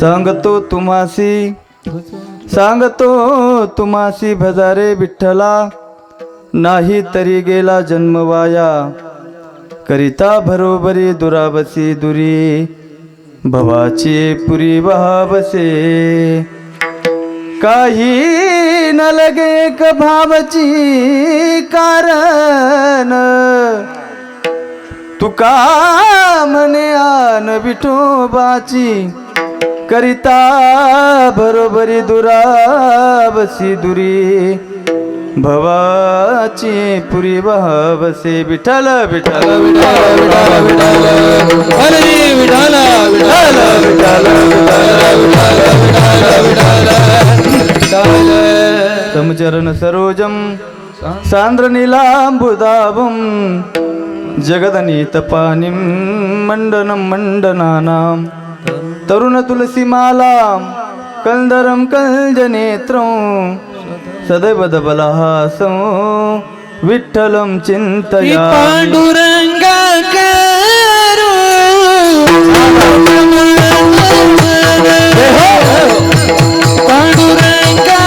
सांगतो तुम्हासी भजारे विठ्ठला, नाही तरी गेला जन्म वाया, करिता भरोबरी दुरावसी दुरी, भवाची पुरी वहावसे, काही न लगे क भावची कारण, तुका म्हणे आन विठोबाची, करिता बरोबरी दुरावसी दुरी, भवाची पुरी वहावसे, विठ्ठल विठ्ठल विठ्ठल विठ्ठल हरी विठ्ठल विठ्ठल विठ्ठल विठ्ठल समचरण सरोजम सांद्र नीलांबुदावम, जगदनीतपानिं मंडनं मंडनानां, तरुण तुलसीमालां कंदरं कञ्जनेत्रं, सदैव दबलहासं विठ्ठलं चिन्तयामि, पांडुरंगा करू पांडुरंगा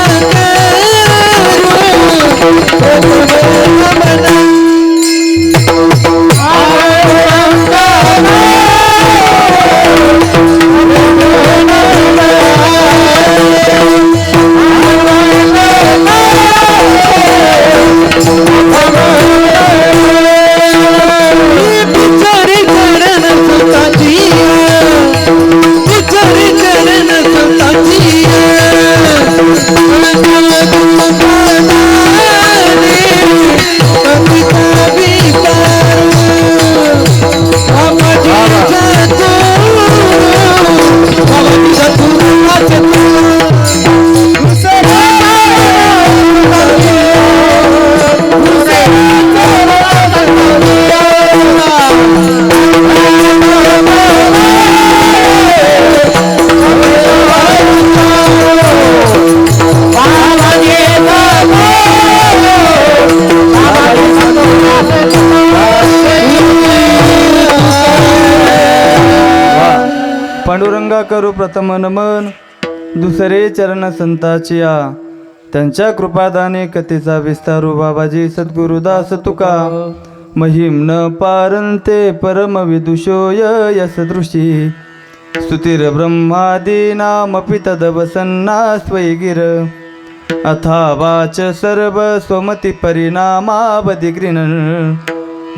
पांडुरंगा करू प्रथम नमन, दुसरे चरण संताचिया, त्यांच्या कृपादाने कथेचा विस्तारू बाबाजी सद्गुरुदास तुका, महिम न पारंते परम विदुषोय यसदृशी, स्तुतिर ब्रह्मादीनामपि तदवसन्ना स्वैगिर, अथा वाच सर्व स्वमति परिणामावधिगृण,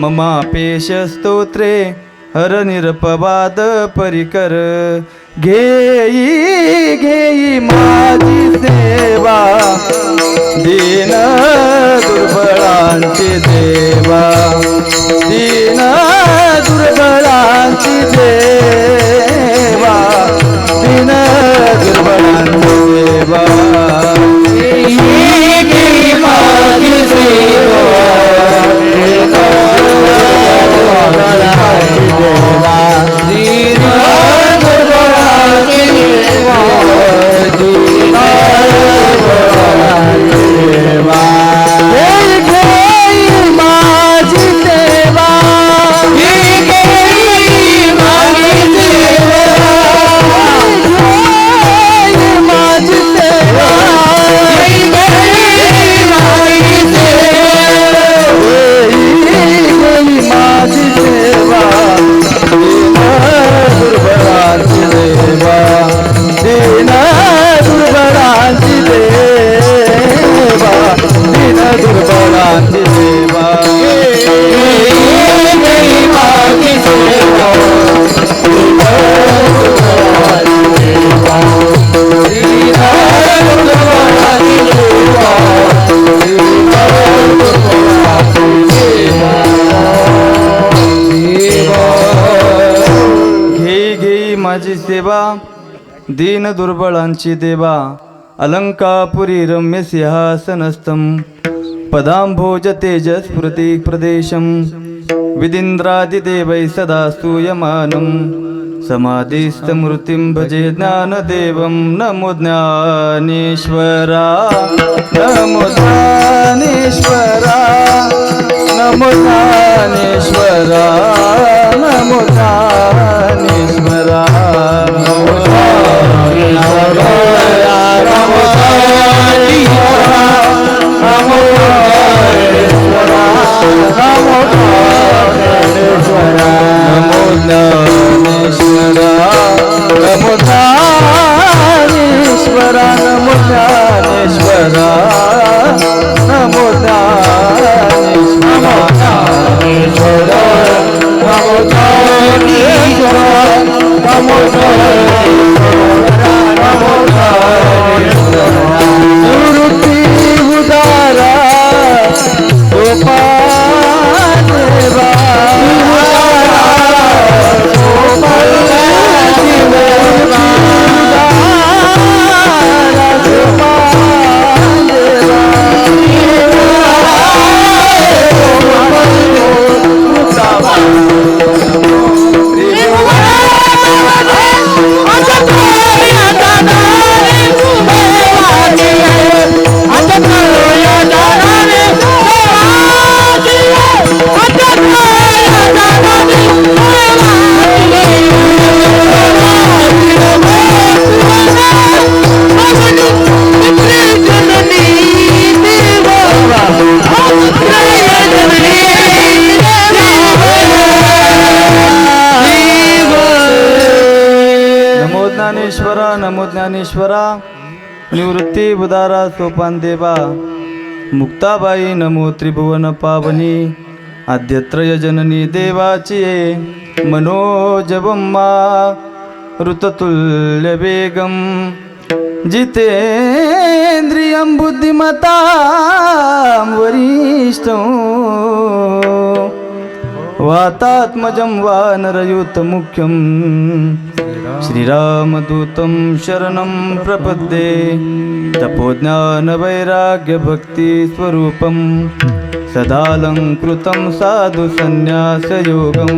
ममापेश स्तोत्रे हर निरपवाद परिकर, घेई घेई माझी सेवा, दीन दुर्बळांची देवा, दीन दुर्बळांची देवा, दीन दुर्बळांची देवा, घेई घेई माझी सेवा, माझी सेवा, दीन दुर्बळांची देवा, अलंकापुरी रम्य सिंहासनस्थं, पदांभोज तेजस्फुरति प्रदेशं, विदिन्द्रादिदेवैः सदा स्तूयमानं, समाधिस्थमूर्तिं भजे ज्ञानदेवं, नमो ज्ञानेश्वरा, नमो ज्ञानेश्वरा, नमो ज्ञानेश्वरा, नमो ज्ञानेश्वरा. ज्ञानेश्वरा नमो ज्ञानेश्वरा निवृत्ती बुधारा सोपान देवा मुक्ताबाई नमो त्रिभुवन पावनी आद्यत्रय जननी देवाची मनोजवम्मा ऋततुल्य वेगम जितेन्द्रियं बुद्धिमतां वरिष्ठं वातात्मजं वानरयूतमुख्यं श्रीरामदूतं शरणं प्रपद्ये तपोज्ञानवैराग्यभक्तिस्वरूपं सदालङ्कृतं साधुसन्न्यासयोगं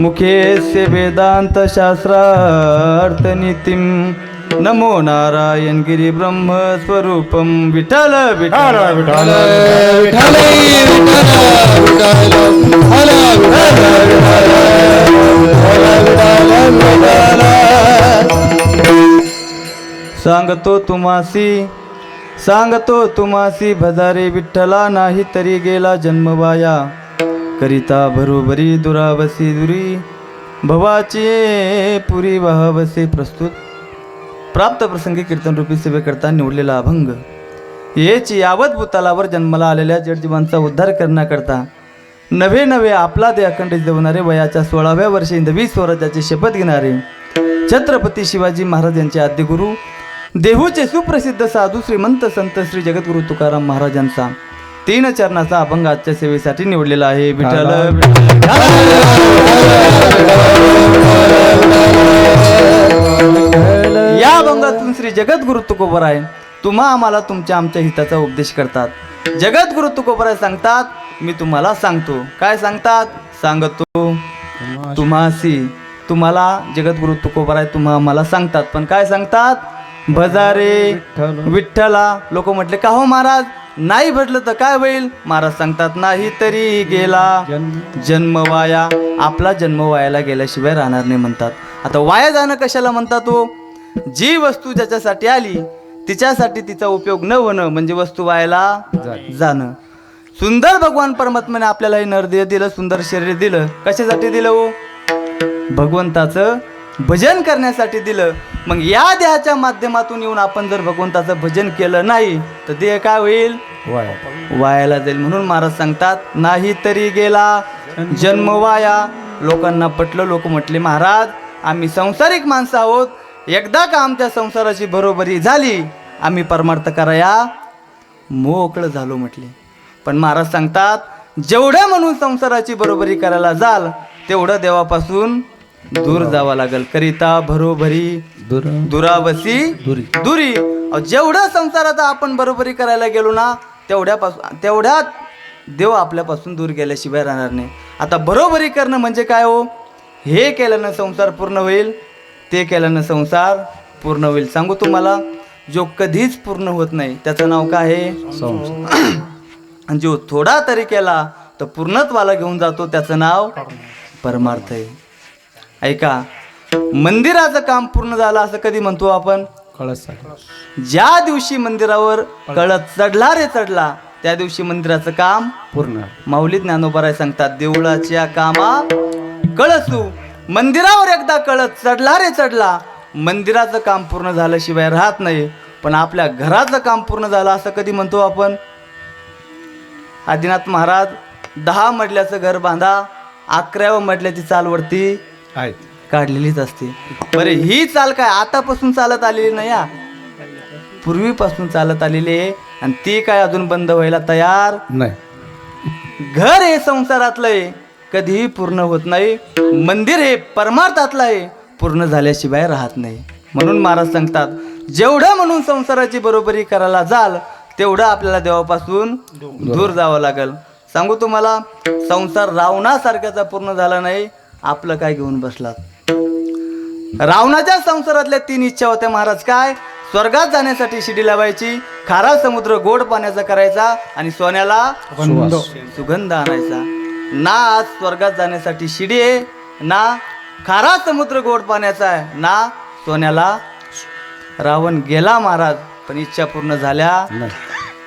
मुखेस्य वेदान्तशास्त्रार्थनीतिं नमो नारायण गिरी ब्रह्म स्वरूपम विठ्ठल विठ्ठल विठ्ठल सांगतो तुम्हासी भजारे विठ्ठला नाही तरी गेला जन्मवाया करिता भरोभरी दुरावसी दुरी भवाची पुरी वाहवसे प्रस्तुत प्राप्त प्रसंगी कीर्तन रूपी सेवेकरता निवडलेला अभंग हेच यावत भूतालावर जन्माला आलेल्या जडजीवांचा उद्धार करण्याकरता नवे नवे आपला दे अखंडित जवणारे वयाच्या 16व्या वर्षी हिंदवी स्वराज्याची शपथ घेणारे छत्रपती शिवाजी महाराज यांचे आद्यगुरु देहूचे सुप्रसिद्ध साधू श्रीमंत संत श्री जगद्गुरु तुकाराम महाराजांचा 3 चरणाचा अभंग आजच्या सेवेसाठी निवडलेला आहे विठ्ठल या अभंगातून श्री जगद्गुरु तुकोबराय तुम्हा आम्हाला तुमच्या आमच्या हिताचा उपदेश करतात. जगद्गुरु तुकोबराय सांगतात मी तुम्हाला सांगतो. काय सांगतात? सांगतो तुम्हासी. तुम्हाला जगद्गुरु तुकोबराय तुम्हा आम्हाला सांगतात. पण काय सांगतात? भजारे विठ्ठला. लोक म्हटले का हो महाराज नाही भेटलं तर काय होईल? महाराज सांगतात नाही तरी गेला जन्म वाया. आपला जन्म वायाला गेल्याशिवाय राहणार नाही म्हणतात. आता वाया जाणं कशाला म्हणतात? हो जी वस्तू ज्याच्यासाठी आली तिच्यासाठी तिचा उपयोग न होणं म्हणजे वस्तू वायाला जाणं. सुंदर भगवान परमात्म्याने आपल्याला हे नरदेह दिलं, सुंदर शरीर दिलं. कशासाठी दिलं? हो भगवंताचं भजन करण्यासाठी दिलं. मग या देहाच्या माध्यमातून येऊन आपण जर भगवंताचं भजन केलं नाही तर देह काय होईल? वायाला जाईल. म्हणून महाराज सांगतात नाही तरी गेला जन्म वाया. लोकांना पटलं. लोक म्हटले महाराज आम्ही संसारिक माणसं आहोत, एकदा का आमच्या संसाराची बरोबरी झाली आम्ही परमार्थ कराया मोकळं झालो म्हटले. पण महाराज सांगतात जेवढं म्हणून संसाराची बरोबरी करायला जाल तेवढं देवापासून दूर जावं लागल. करिता भरोभरी दुरावसी दुरी. जेवढं संसाराचा आपण बरोबरी करायला गेलो ना तेवढ्यात देव आपल्यापासून दूर गेल्याशिवाय राहणार नाही. आता बरोबरी करणं म्हणजे काय? हो हे केल्यानं संसार पूर्ण होईल, ते केल्यानं संसार पूर्ण होईल. सांगू तुम्हाला जो कधीच पूर्ण होत नाही त्याचं नाव काय आहे? आणि जो थोडा तरी केला तर पूर्णत्वाला घेऊन जातो त्याचं नाव परमार्थ आहे. ऐका मंदिराचं काम पूर्ण झालं असं कधी म्हणतो आपण? ज्या दिवशी मंदिरावर कळस चढला रे चढला त्या दिवशी मंदिराचं काम पूर्ण. माऊली ज्ञानोबराय सांगतात देवळाच्या कामा कळसू. मंदिरावर एकदा कळस चढला रे चढला मंदिराचं काम पूर्ण झाल्याशिवाय राहत नाही. पण आपल्या घराचं काम पूर्ण झालं असं कधी म्हणतो आपण? आदिनाथ महाराज 10 मजल्याचं घर बांधा, 11व्या मजल्याची चालवरती काढलेलीच असते. बरे ही चाल काय आतापासून चालत आलेली नाही, पूर्वीपासून चालत आलेली आहे आणि ती काय अजून बंद व्हायला तयार नाही. घर हे संसारातलं आहे, कधीही पूर्ण होत नाही. मंदिर हे परमार्थातलं आहे, पूर्ण झाल्याशिवाय राहत नाही. म्हणून महाराज सांगतात जेवढं म्हणून संसाराची बरोबरी करायला जाल तेवढं आपल्याला देवापासून दूर जावं लागल. सांगू तुम्हाला संसार रावणासारख्याचा पूर्ण झाला नाही. आपलं काय घेऊन बसलात? रावणाच्या संसारातल्या 3 इच्छा होत्या महाराज. काय? स्वर्गात जाण्यासाठी शिडी लावायची, खारा समुद्र गोड पाण्याचा करायचा आणि सोन्याला सुगंध आणायचा. ना आज स्वर्गात जाण्यासाठी शिडी आहे, ना खारा समुद्र गोड पाण्याचा आहे, ना सोन्याला. रावण गेला महाराज पण इच्छा पूर्ण झाल्या.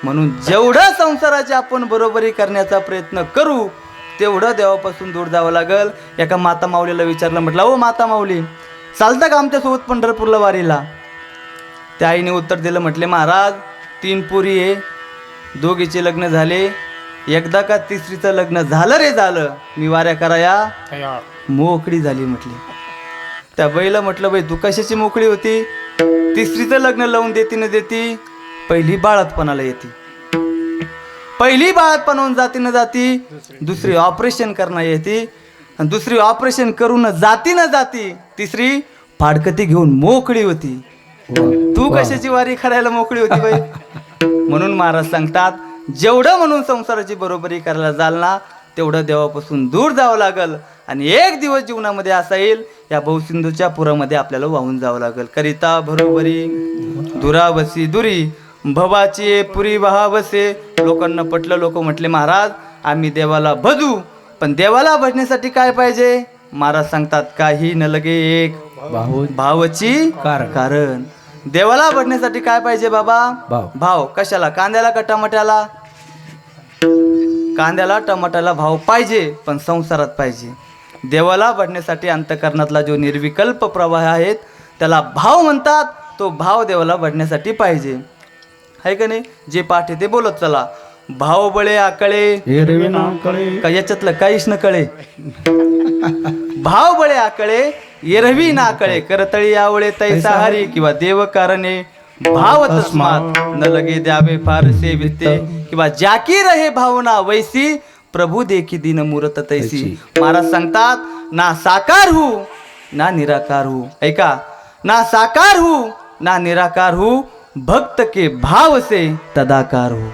म्हणून जेवढं संसाराची आपण बरोबरी करण्याचा प्रयत्न करू तेवढं देवापासून दूर जावं लागल. एका माता माऊलीला विचारलं, म्हटलं ओ माता माऊली चालता का आमच्यासोबत पंढरपूरला वारीला? त्या आईने उत्तर दिलं, म्हटले महाराज 3 पोरी आहे, दोघीचे लग्न झाले, एकदा का तिसरीचं लग्न झालं रे झालं, मी वाऱ्या कराया मोकळी झाली म्हटली. त्या बाईला म्हटलं, बाई तू कशाची मोकळी होती? तिसरीचं लग्न लावून देती न देती, पहिली बाळातपणाला येते, पहिली बाळातपणाहून जाती न जाती, दुसरी ऑपरेशन करणं येते, आणि दुसरी ऑपरेशन करून जाती न जाती, तिसरी फाडकती घेऊन मोकळी होती. तू कशाची वारी करायला मोकळी होती बाई? म्हणून महाराज सांगतात, जेवढं म्हणून संसाराची बरोबरी करायला जाल ना, तेवढं देवापासून दूर जावं लागल. आणि एक दिवस जीवनामध्ये असा येईल, या भवसिंधूच्या पुरामध्ये आपल्याला वाहून जावं लागल. करिता बरोबरी दुरावसी दुरी भवाची पुरी वहावसे. लोकांना पटलं, लोक म्हटले महाराज आम्ही देवाला भजू, पण देवाला भजण्यासाठी काय पाहिजे? महाराज सांगतात, काही न लगे एक भावची कारण. देवाला भजण्यासाठी काय पाहिजे बाबा? भाव. कशाला? कांद्याला का टमाट्याला? कांद्याला टमाट्याला भाव पाहिजे, पण संसारात पाहिजे. देवाला भजण्यासाठी अंतःकरणातला जो निर्विकल्प प्रवाह आहेत त्याला भाव म्हणतात. तो भाव देवाला भजण्यासाठी पाहिजे, आहे का नाही? जे पाठ आहे ते बोलत चला. भाव बळे आकळे का याच्यातलं काहीच न कळे. भाव बळे आकळे एरवी ना कळे, करतळी आवळे तैसा हरी, किंवा देव कारणे भाव तस्मात न लगे द्यावे फारसे विते, किंवा जाकी रहे भावना वैसी प्रभू देखी दिन मूर्त तैसी. महाराज सांगतात, ना साकार हू ना निराकार हू. ऐका, ना साकार हू ना निराकार हू, भक्त के भाव से तदाकार हो.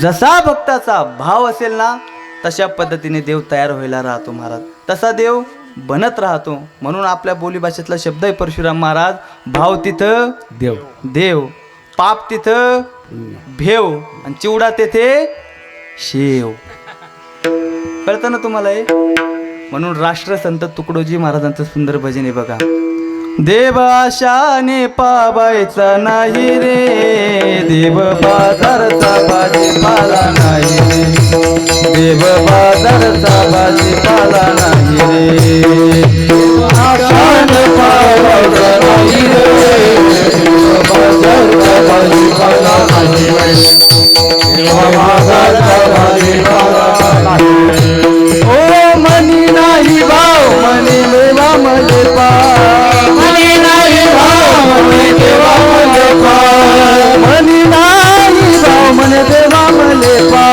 जसा भक्ताचा भाव असेल ना, तशा पद्धतीने देव तयार व्हायला राहतो महाराज, तसा देव बनत राहतो. म्हणून आपल्या बोलीभाषेतला शब्द आहे परशुराम महाराज, भाव तिथं देव, देव पाप तिथं भेव, आणि चिवडा तेथे शेव. कळतं ना तुम्हाला हे? म्हणून राष्ट्रसंत तुकडोजी महाराजांचं सुंदर भजन आहे बघा. देव आशाने पावायचा नाही रे, देव बाजारचा भाजीपाला नाही रे, देव बाजारचा भाजीपाला नाही रे, आशाने पावायचा नाही रे, देव बाजारचा भाजीपाला नाही रे, देव बाजारचा भाजीपाला नाही रे. ओ मनी नाही भाव मनी देवा मले पा, मनी नाही भाव मने देवा मले पा, मनी नाही भाव मने देवा मले पा,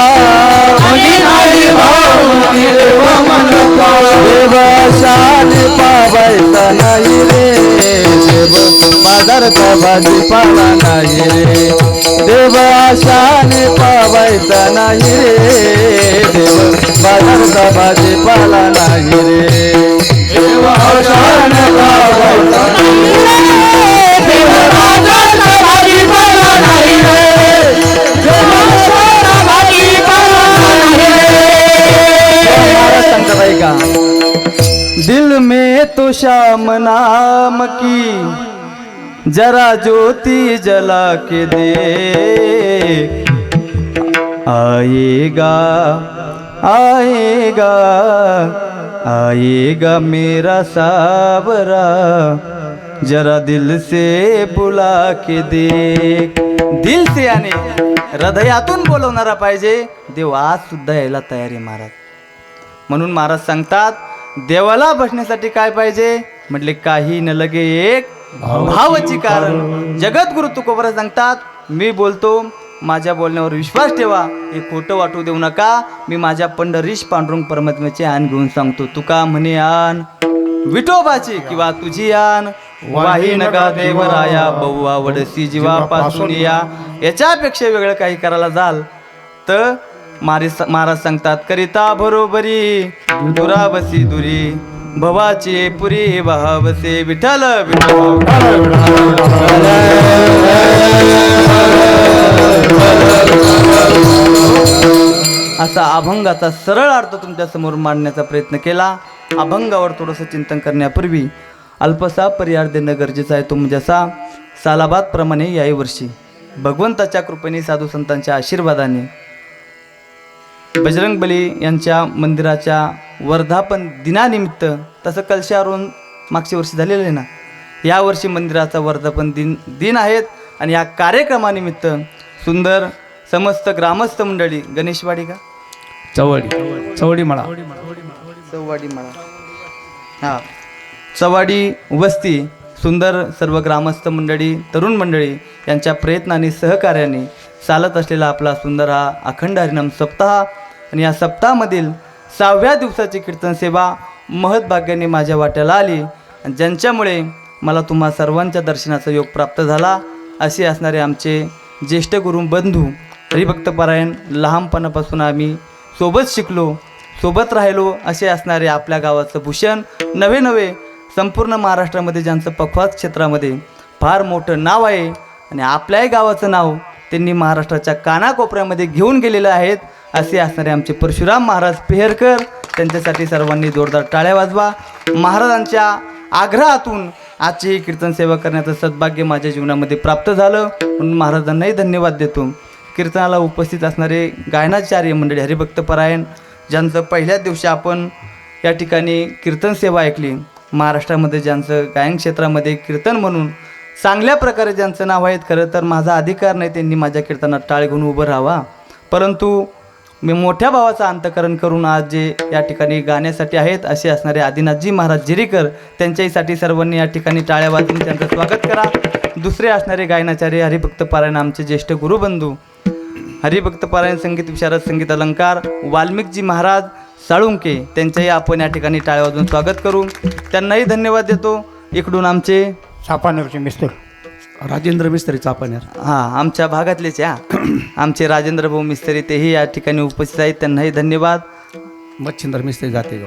मनी नाही भाव मने देवा मले पा. देवाशाने पावायचा नाही रे, देव बाजारचा भाजीपाला नाही रे, देवाशाने पावायचा नाही रे, देव बाजारचा भाजीपाला नाही रे, देवाशाने पावायचा नाही रे, देव बाजारचा भाजीपाला नाही रे, देवाशाने भाजीपाला नाही रे. महाराज सांगतात ऐका, दिल में तो श्याम नाम की जरा ज्योति जला के दे, आएगा आएगा आएगा मेरा सावरा, जरा दिल से बुला के देख. दिल से याने हृदयातून बोलवणारा पाहिजे. देव आज सुद्धा यायला तयार आहे महाराज. म्हणून महाराज सांगतात, देवाला बसण्यासाठी काय पाहिजे? म्हटले काही न लगे एक भावाची कारण. जगद्गुरु तुकोबरा सांगतात, मी बोलतो, माझ्या बोलण्यावर विश्वास ठेवा, हे खोटं वाटू देऊ नका. मी माझ्या पंढरीश पांडुरंग परमात्म्याचे आण घेऊन सांगतो. तुका म्हणे आण विठोबाची किंवा तुझी आण वाही नका देवराया, बहु आवडसी जीवापासून या. याच्यापेक्षा वेगळं काही करायला जाल तर महाराज सांगतात, करिता बरोबरी दुरावसी दुरी भवाची पुरी वहावसे. विठ्ठल असा अभंगाचा सरळ अर्थ तुमच्या समोर मांडण्याचा प्रयत्न केला. अभंगावर थोडंसं चिंतन करण्यापूर्वी अल्पसा परिहार देणं गरजेचं आहे. तो म्हणजे असा, सालाबाद प्रमाणे याही वर्षी भगवंताच्या कृपेने साधू संतांच्या आशीर्वादाने बजरंगबली यांच्या मंदिराच्या वर्धापन दिनानिमित्त, तसं कलशावरून मागच्या वर्षी झालेलं आहे ना. यावर्षी मंदिराचा वर्धापन दिन आहेत आणि या कार्यक्रमानिमित्त सुंदर समस्त ग्रामस्थ मंडळी गणेशवाडी का चवडी मळा चव्वाडी म्हणा हां चव्वाडी वस्ती सुंदर सर्व ग्रामस्थ मंडळी तरुण मंडळी यांच्या प्रयत्नाने सहकार्याने चालत असलेला आपला सुंदर हा अखंड हरिनाम सप्ताह आणि या सप्ताहामधील 6व्या दिवसाची कीर्तन सेवा महत्भाग्याने माझ्या वाट्याला आली आणि ज्यांच्यामुळे मला तुम्हा सर्वांच्या दर्शनाचा योग प्राप्त झाला असे असणारे आमचे ज्येष्ठ गुरु बंधू हरिभक्तपरायण लहानपणापासून आम्ही सोबत शिकलो सोबत राहिलो असे असणारे आपल्या गावाचं भूषण नवे संपूर्ण महाराष्ट्रामध्ये ज्यांचं पखवाज क्षेत्रामध्ये फार मोठं नाव आहे आणि आपल्याही गावाचं नाव त्यांनी महाराष्ट्राच्या कानाकोपऱ्यामध्ये घेऊन गेलेलं आहेत असे असणारे आमचे परशुराम महाराज पेहरकर त्यांच्यासाठी सर्वांनी जोरदार टाळ्या वाजवा. महाराजांच्या आग्रहातून आजची ही कीर्तन सेवा करण्याचं सद्भाग्य माझ्या जीवनामध्ये प्राप्त झालं म्हणून महाराजांनाही धन्यवाद देतो. कीर्तनाला उपस्थित असणारे गायनाचार्य मंडळी हरिभक्तपरायण ज्यांचं पहिल्याच दिवशी आपण या ठिकाणी कीर्तन सेवा ऐकली. महाराष्ट्रामध्ये ज्यांचं गायन क्षेत्रामध्ये कीर्तन म्हणून चांगल्या प्रकारे ज्यांचं नाव आहेत. खरं तर माझा अधिकार नाही त्यांनी माझ्या कीर्तनात टाळ घेऊन उभं राहावा, परंतु मी मोठ्या भावाचं अंतकरण करून आज जे या ठिकाणी गाण्यासाठी आहेत असे असणारे आदिनाथजी महाराज जिरीकर त्यांच्यासाठी सर्वांनी या ठिकाणी टाळ्या वाजवून त्यांचं स्वागत करा. दुसरे असणारे गायनाचार्य हरिभक्तपरायण आमचे ज्येष्ठ गुरुबंधू हरिभक्तपरायण संगीत विशारद संगीत अलंकार वाल्मिकजी महाराज साळुंके त्यांच्याही आपण या ठिकाणी टाळ्या वाजवून स्वागत करू. त्यांनाही धन्यवाद देतो. इकडून आमचे चापानेरचे मिस्टर राजेंद्र मिस्त्री चापानेर हां आमच्या भागातलेच आमचे राजेंद्र भाऊ मिस्त्री तेही या ठिकाणी उपस्थित आहेत. त्यांनाही धन्यवाद. मच्छिंद्र मिस्त्री जाते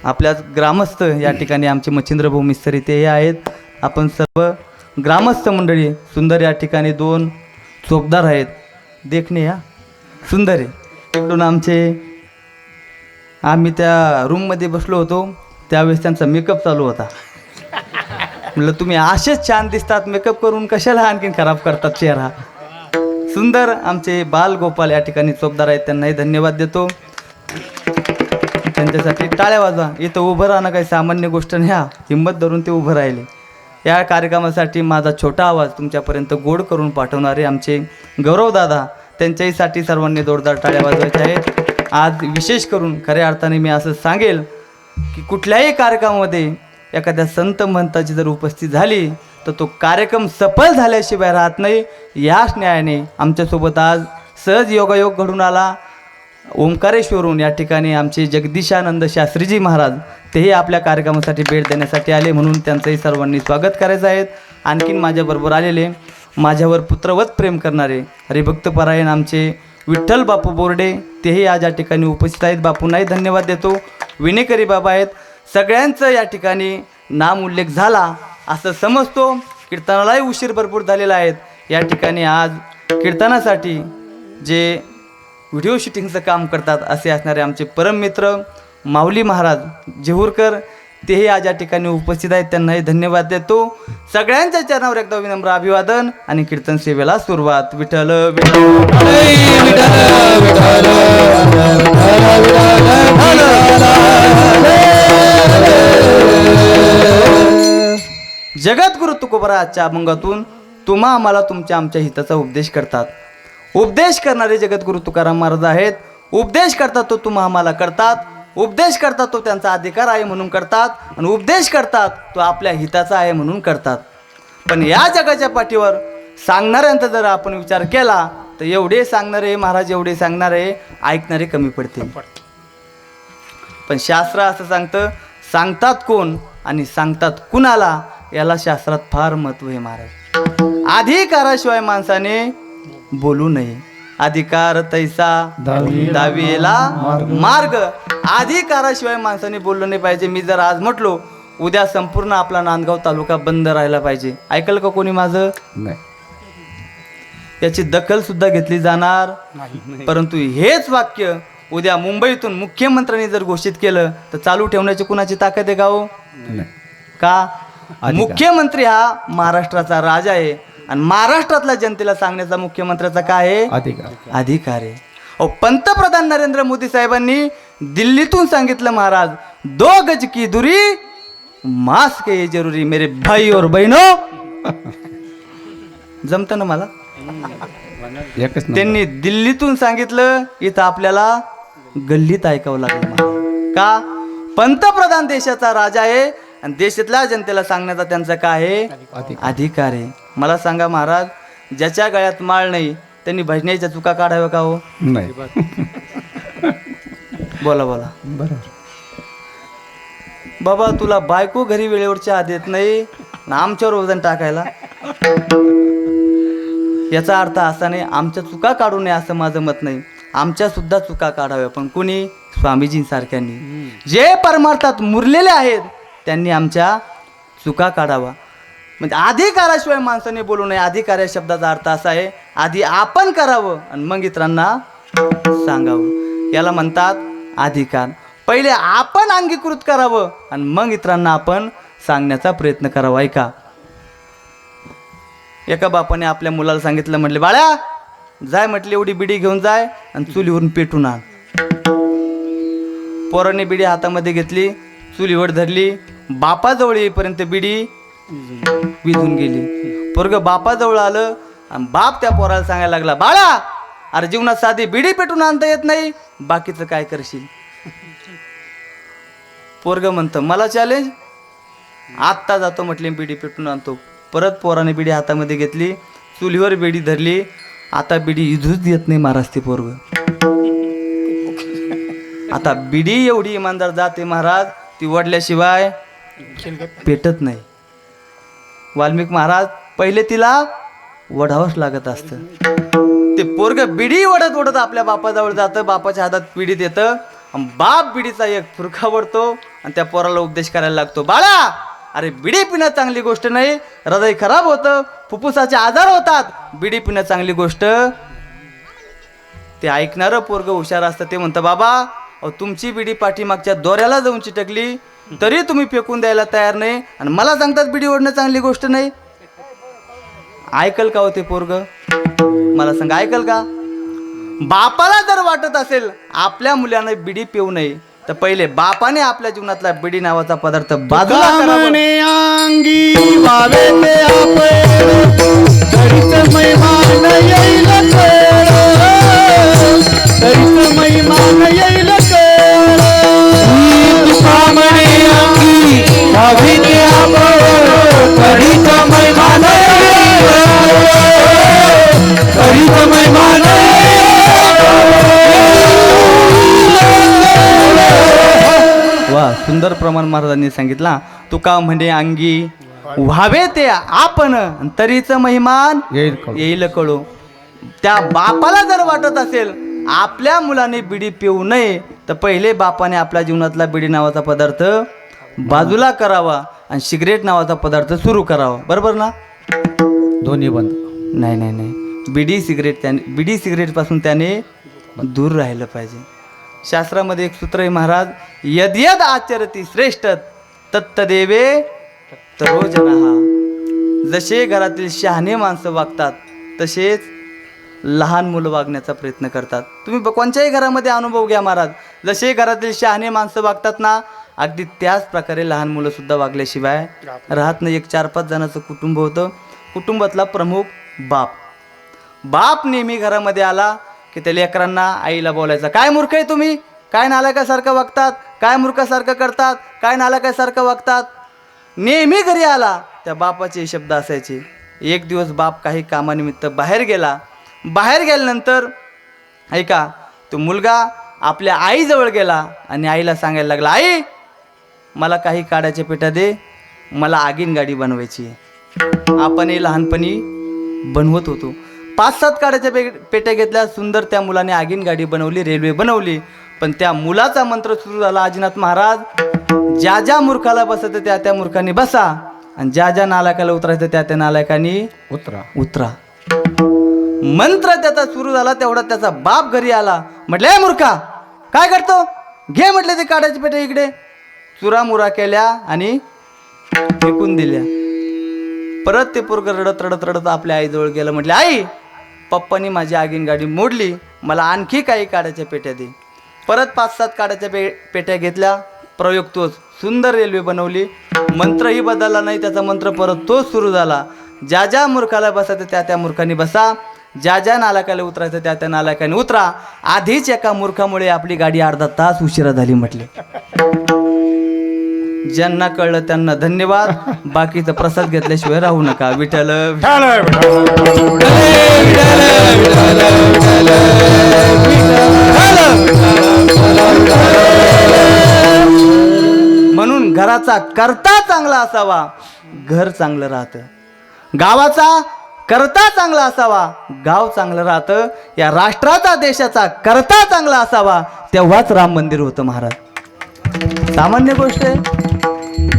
आपल्या ग्रामस्थ या ठिकाणी आमचे मच्छिंद्र भाऊ मिस्त्री तेही आहेत. आपण सर्व ग्रामस्थ मंडळी सुंदर या ठिकाणी 2 चोपदार आहेत देखणे या सुंदर आहे. इकडून आम्ही त्या रूममध्ये बसलो होतो त्यावेळेस त्यांचा मेकअप चालू होता. म्हटलं तुम्ही असेच छान दिसतात मेकअप करून कशाला आणखीन खराब करतात चेहरा. सुंदर आमचे बालगोपाल या ठिकाणी चोपदार आहेत त्यांनाही धन्यवाद देतो. त्यांच्यासाठी टाळ्या वाजवा. इथं उभं राहणं काही सामान्य गोष्ट नाही. हिंमत धरून ते उभं राहिले. या कार्यक्रमासाठी माझा छोटा आवाज तुमच्यापर्यंत गोड करून पाठवणारे आमचे गौरवदादा त्यांच्याहीसाठी सर्वांनी जोरदार टाळ्या वाजवायच्या आहेत. आज विशेष करून खऱ्या अर्थाने मी असं सांगेल की कुठल्याही कार्यक्रमामध्ये एखाद्या संत महंताची जर उपस्थित झाली तर तो कार्यक्रम सफल झाल्याशिवाय राहत नाही. याच न्यायाने आमच्यासोबत आज सहज योगायोग घडून आला. ओंकारेश्वरून या ठिकाणी आमचे जगदीशानंद शास्त्रीजी महाराज तेही आपल्या कार्यक्रमासाठी भेट देण्यासाठी आले म्हणून त्यांचंही सर्वांनी स्वागत करायचं आहे. आणखीन माझ्याबरोबर आलेले माझ्यावर पुत्रवत प्रेम करणारे हरिभक्तपरायण आमचे विठ्ठल बापू बोर्डे तेही आज या ठिकाणी उपस्थित आहेत. बापूंनाही धन्यवाद देतो. विनेकरी बाबा आहेत. सगळ्यांचं या ठिकाणी नाम उल्लेख झाला असं समजतो. कीर्तनालाही उशीर भरपूर झालेला आहे. या ठिकाणी आज कीर्तनासाठी जे व्हिडिओ शूटिंगचं काम करतात असे असणारे आमचे परममित्र माऊली महाराज जेहूरकर तेही आज या ठिकाणी उपस्थित आहेत. त्यांनाही धन्यवाद देतो. सगळ्यांच्या चरणावर एकदा विनम्र अभिवादन आणि कीर्तन सेवेला सुरुवात. विठ्ठल जगद्गुरु तुकोबराच्या अभंगातून तुम्हा आम्हाला तुमच्या आमच्या हिताचा उपदेश करतात. उपदेश करणारे जगद्गुरु तुकाराम महाराज आहेत. उपदेश करतात तो तुम्हा आम्हाला करतात. उपदेश करतात तो त्यांचा अधिकार आहे म्हणून करतात आणि उपदेश करतात तो आपल्या हिताचा आहे म्हणून करतात. पण या जगाच्या पाठीवर सांगणाऱ्यांचा जर आपण विचार केला तर एवढे सांगणारे महाराज एवढे सांगणारे ऐकणारे कमी पडतील. पण शास्त्र असं सांगतं सांगतात कोण आणि सांगतात कुणाला याला शास्त्रात फार महत्त्व आहे महाराज. अधिकाराशिवाय माणसाने बोलू नये. अधिकार तैसा दावीला मार्ग. अधिकाराशिवाय माणसाने बोललं नाही पाहिजे. मी जर आज म्हटलो उद्या संपूर्ण आपला नांदगाव तालुका बंद राहायला पाहिजे ऐकल का कोणी माझं? नाही. याची दखल सुद्धा घेतली जाणार. परंतु हेच वाक्य उद्या मुंबईतून मुख्यमंत्र्यांनी जर घोषित केलं तर चालू ठेवण्याची कुणाची ताकद आहे का हो? का? मुख्यमंत्री हा महाराष्ट्राचा राजा आहे आणि महाराष्ट्रातल्या जनतेला सांगण्याचा मुख्यमंत्र्याचा काय आहे? अधिकार आहे. पंतप्रधान नरेंद्र मोदी साहेबांनी दिल्लीतून सांगितलं महाराज 2 गज की दुरी मास्क ये जरूरी मेरे भाई और बहिणो. जमतं ना मला. एकच नंबर. त्यांनी दिल्लीतून सांगितलं, इथं आपल्याला गल्लीत ऐकावं लागलं मला. का? पंतप्रधान देशाचा राजा आहे आणि देशातल्या जनतेला सांगण्याचा त्यांचा काय आहे? अधिकार आहे. मला सांगा महाराज, ज्याच्या गळ्यात माळ नाही त्यांनी भजनाच्या चुका काढाव्या का हो? नाही. बोला बोला. बरोबर. बाबा तुला बायको घरी वेळेवर चहा देत नाही ना आमच्यावर वजन टाकायला. याचा अर्थ असा नाही आमच्या चुका काढू नये असं माझं मत नाही. आमच्या सुद्धा चुका काढाव्या, पण कुणी? स्वामीजींसारख्यांनी. जे परमार्थात मुरलेले आहेत त्यांनी आमच्या चुका काढावा. म्हणजे अधिकाराशिवाय माणसाने बोलू नये. अधिकार या शब्दाचा अर्थ असा आहे, आधी आपण करावं आणि मग इतरांना सांगावं. याला म्हणतात अधिकार. पहिले आपण अंगीकृत करावं आणि मग इतरांना आपण सांगण्याचा प्रयत्न करावा. ऐका, एका बापाने आपल्या मुलाला सांगितलं, म्हटले बाळा जाय, म्हटले एवढी बिडी घेऊन जाय आणि चुलीवरून पेटून आण. पोराने बिडी हातामध्ये घेतली, चुलीवर धरली, बापाजवळ येईपर्यंत बिडी विझून गेली. पोरग बापाजवळ आलं आणि बाप त्या पोराला सांगायला लागला, बाळा अरे जीवनात साधी बिडी पेटून आणता येत नाही, बाकीचं काय करशील? पोरग म्हणतं मला चॅलेंज, आत्ता जातो म्हटले बिडी पेटून आणतो. परत पोराने बिडी हातामध्ये घेतली, चुलीवर बिडी धरली, आता बिडी इजूच येत नाही महाराज ते पोरग. आता बिडी एवढी इमानदार जाते महाराज, ती वडल्याशिवाय पेटत नाही. वाल्मिक महाराज पहिले तिला वडावंच लागत असतं. ते पोरग बिडी वडत वडत आपल्या बापाजवळ जातं, बापाच्या हातात बिडी देतं, बाप बिडीचा एक फुरखा वडतो आणि त्या पोराला उपदेश करायला लागतो, बाळा अरे बिडी पिणं चांगली गोष्ट नाही, हृदय खराब होतं, फुफ्फुसाचे आजार होतात, बिडी पिणं चांगली गोष्ट. ते ऐकणारं पोरग हुशार असतं. ते म्हणतं बाबा अहो तुमची बिडी पाठीमागच्या दोऱ्याला जाऊन चिटकली तरी तुम्ही फेकून द्यायला तयार नाही आणि मला सांगतात बिडी ओढणं चांगली गोष्ट नाही. ऐकल का होते पोरग? मला सांगा ऐकल का? बापाला जर वाटत असेल आपल्या मुलानं बिडी पिऊ नये तर पहिले बापाने आपल्या जीवनातला बिडी नावाचा पदार्थ बाजूला करावा. अंगी वावे ते आपण तरीच महिमान येईल कळ, तरीच महिमान येईल कळ. तुकामणे अंगी वावे ते आपण तरीच महिमान येईल कळ, तरीच महिमान वा सुंदर प्रमाण महाराजांनी सांगितला. तुका म्हणे अंगी व्हावे ते आपण तरीच महिमान येईल कळू. त्या बापाला जर वाटत असेल आपल्या मुलाने बिडी पिऊ नये तर पहिले बापाने आपल्या जीवनातला बिडी नावाचा पदार्थ बाजूला करावा आणि सिगरेट नावाचा पदार्थ सुरू करावा. बरोबर ना? दोन्ही बंद. नाही नाही नाही, बिडी सिगरेट पासून त्याने दूर राहिलं पाहिजे. शास्त्रामध्ये एक सूत्र आहे महाराज, यद यद आचरती श्रेष्ठ तत्तदेवे तरोजनः. जसे घरातील शहाणे माणसं वागतात तसेच लहान मुलं वागण्याचा प्रयत्न करतात. तुम्ही कोणत्याही घरामध्ये अनुभव घ्या महाराज, जसे घरातील शहाणे माणसं वागतात ना अगदी त्याच प्रकारे लहान मुलं सुद्धा वागल्याशिवाय राहत नाही. एक 4-5 जणांचं कुटुंब होतं. कुटुंबातला प्रमुख बाप नेहमी घरामध्ये आला की त्या लेकरांना आईला बोलायचा, काय मूर्ख आहे तुम्ही, काय नालायकासारखं वागतात, काय मूर्खासारखं करतात, काय नालायकासारखं वागतात. नेहमी घरी आला त्या बापाचे शब्द असायचे. एक दिवस बाप काही कामानिमित्त बाहेर गेला. बाहेर गेल्यानंतर ऐका तो मुलगा आपल्या आईजवळ गेला आणि आईला सांगायला लागला, आई मला काही काड्याच्या पेट्या दे, मला आगीन गाडी बनवायची आहे. आपणही लहानपणी बनवत होतो. 5-7 काड्याच्या पेट्या घेतल्या, सुंदर त्या मुलाने आगीन गाडी बनवली, रेल्वे बनवली. पण त्या मुलाचा मंत्र सुरू झाला, आजीनाथ महाराज ज्या ज्या मूर्खाला बसायचं त्या त्या मूर्खांनी बसा आणि ज्या ज्या नालायकाला उतरायचं त्या त्या नालायकांनी उतरा. मंत्र त्याचा सुरू झाला तेवढा त्याचा बाप घरी आला. म्हटले मूर्खा काय करतो, घे म्हटले ते काड्याच्या पेट्या इकडे. चुरामुरा केल्या आणि फेकून दिल्या. परत ते पोरग रडत रडत रडत आपल्या आईजवळ गेलं. म्हटले आई पप्पानी माझी आगीन गाडी मोडली, मला आणखी काही काड्याच्या पेट्या दे. परत 5-7 काड्याच्या पेट्या घेतल्या. प्रयोग तोच, सुंदर रेल्वे बनवली. मंत्रही बदलला नाही, त्याचा मंत्र परत तोच सुरू झाला. ज्या ज्या मूर्खाला बसायचं त्या त्या मूर्खांनी बसा, ज्या ज्या नालायकाला उतरायचं त्या त्या नालायकाने उतरा. आधीच एका मूर्खामुळे आपली गाडी अर्धा तास उशिरा झाली म्हटले. ज्यांना कळलं त्यांना धन्यवाद. बाकीचा प्रसाद घेतल्याशिवाय राहू नका. विठ्ठल म्हणून घराचा करता चांगला असावा, घर चांगलं राहतं. गावाचा करता चांगला असावा, गाव चांगलं राहतं. या राष्ट्राचा देशाचा करता चांगला असावा, तेव्हाच राम मंदिर होतं महाराज. सामान्य गोष्ट आहे.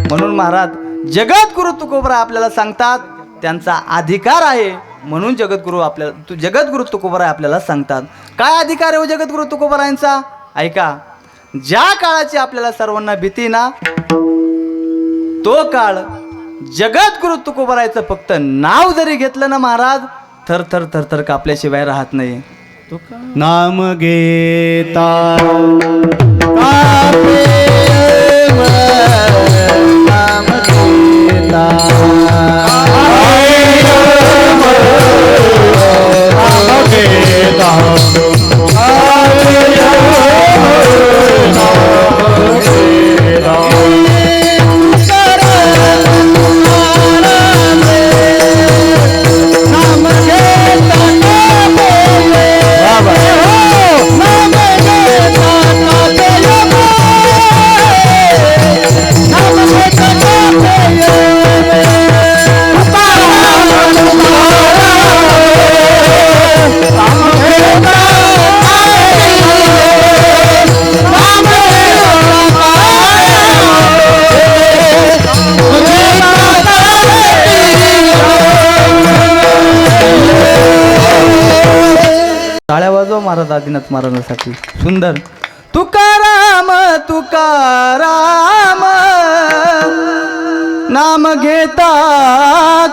म्हणून महाराज जगद्गुरु तुकोबरा आपल्याला सांगतात, त्यांचा अधिकार आहे म्हणून जगद्गुरु तुकोबरा आपल्याला सांगतात. काय अधिकार आहे हो जगद्गुरु तुकोबरायांचा? ऐका. ज्या काळाची आपल्याला सर्वांना भीती ना, तो काळ जगद्गुरु तुकोबरायचं फक्त नाव जरी घेतलं ना महाराज, थर थर थर थर कापल्याशिवाय राहत नाही. नाम घेता कापे नाम घेता नाम घेता टाळ्या वाजवा महाराज आदिनाथ महाराजांसाठी. सुंदर. तुकाराम तुकाराम नाम घेता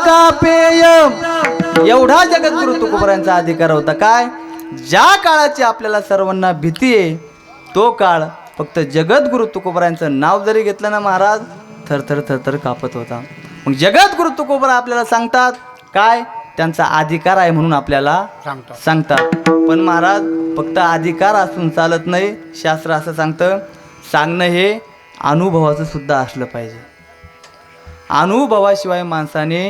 कापेय. एवढा जगद्गुरु तुकोबरायांचा अधिकार होता. काय? ज्या काळाची आपल्याला सर्वांना भीती आहे, तो काळ फक्त जगद्गुरु तुकोबरायांचं नाव जरी घेतलं ना महाराज, थरथर थरथर कापत होता. मग जगद्गुरु तुकोबरा आपल्याला सांगतात काय? त्यांचा अधिकार आहे म्हणून आपल्याला सांगतात. पण महाराज फक्त अधिकार असून चालत नाही. शास्त्र असं सांगतं, सांगणं हे अनुभवाचं सुद्धा असलं पाहिजे. अनुभवाशिवाय माणसाने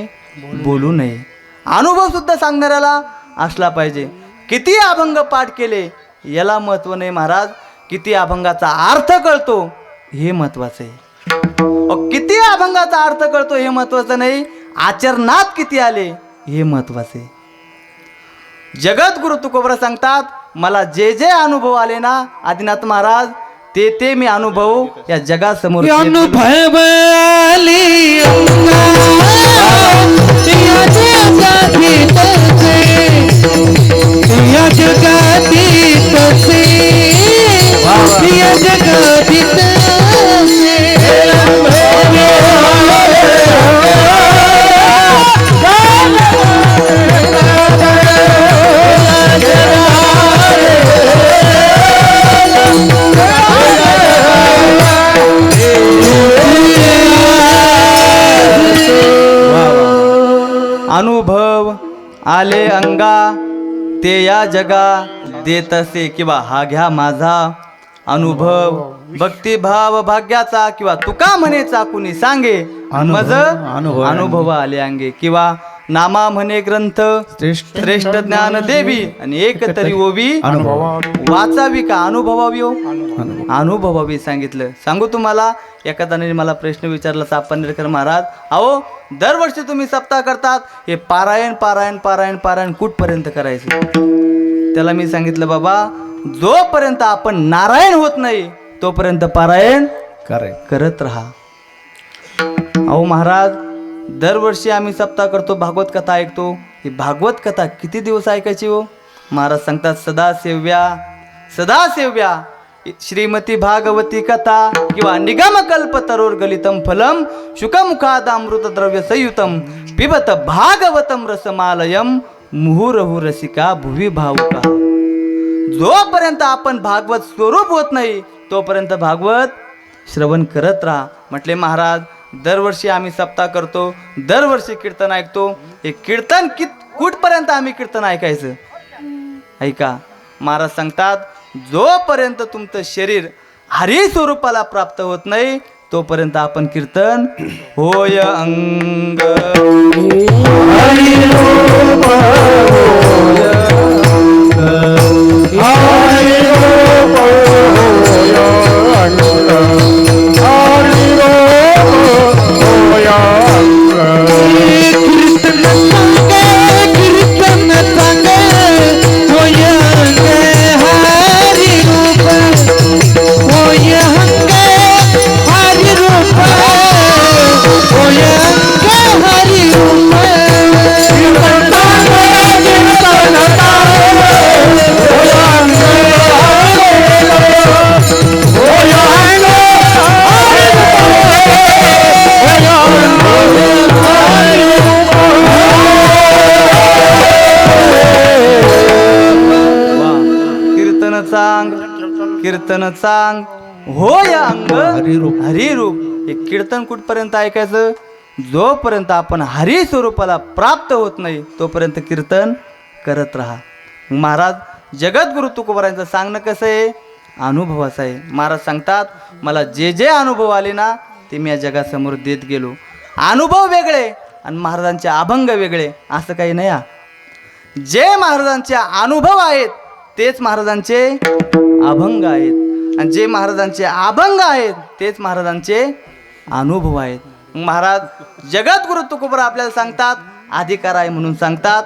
बोलू नये. अनुभव सुद्धा सांगणाऱ्याला असला पाहिजे. किती अभंग पाठ केले याला महत्व नाही महाराज, किती अभंगाचा अर्थ कळतो हे महत्वाचं आहे. किती अभंगाचा अर्थ कळतो हे महत्वाचं नाही, आचरणात किती आले हे महत्वाचे. जगद्गुरु तुकोबरा सांगतात, मला जे जे अनुभव आले ना आदिनाथ महाराज, ते मी अनुभव या जगासमोर अनुभव आले अंगा, ते या जगा देत असे. किंवा हा घ्या माझा अनुभव, भक्तिभाव भाग्याचा. किंवा तुका म्हणेचा कुणी सांगे, मज अनुभव आले अंगे. किंवा नामा म्हणे ग्रंथ श्रेष्ठ ज्ञान देवी, आणि एक तरी ओवी वाचावी का अनुभवावी. अनुभवावी सांगितलं. सांगू तुम्हाला, एखाद्याने मला प्रश्न विचारला चापनेरकर महाराज, अहो दरवर्षी तुम्ही सप्ताह करतात, हे पारायण पारायण पारायण पारायण कुठपर्यंत करायचं? त्याला मी सांगितलं, बाबा जोपर्यंत आपण नारायण होत नाही तोपर्यंत पारायण करत राहा. अहो महाराज, दरवर्षी आम्ही सप्ताह करतो, भागवत कथा ऐकतो. ही भागवत कथा किती दिवस ऐकायची हो? महाराज सांगतात, सदा सेव्या श्रीमती भागवती कथा. किंवा निगम कल्प तरोर गलितम फलम शुकमुखाद अमृत द्रव्य संयुतम पिबत भागवतम रसमालयम मुहुरहु रसिका भुवी भावुका. जोपर्यंत आपण भागवत स्वरूप होत नाही तोपर्यंत भागवत श्रवण करत राहा. म्हटले महाराज, दरवर्षी आम्ही सप्ताह करतो, दरवर्षी कीर्तन ऐकतो. हे कीर्तन कुठपर्यंत आम्ही कीर्तन ऐकायचं? ऐका, महाराज सांगतात, जोपर्यंत तुमचं शरीर हरी स्वरूपाला प्राप्त होत नाही तोपर्यंत आपण कीर्तन होय अंग कीर्तन सांग होय अंग हरिरूप. हे कीर्तन कुठपर्यंत ऐकायचं? जोपर्यंत आपण हरी स्वरूपाला प्राप्त होत नाही तोपर्यंत कीर्तन करत राहा. महाराज जगद्गुरु तुकोबारायांचं सांगणं कसं आहे? अनुभवाचं आहे. महाराज सांगतात, मला जे जे अनुभव आले ना ते मी या जगासमोर देत गेलो. अनुभव वेगळे आणि महाराजांचे अभंग वेगळे असं काही नाही. जे महाराजांचे अनुभव आहेत तेच महाराजांचे अभंग आहेत आणि जे महाराजांचे अभंग आहेत तेच महाराजांचे अनुभव आहेत. महाराज जगद्गुरु तुकोबार आपल्याला सांगतात अधिकार आहे म्हणून सांगतात,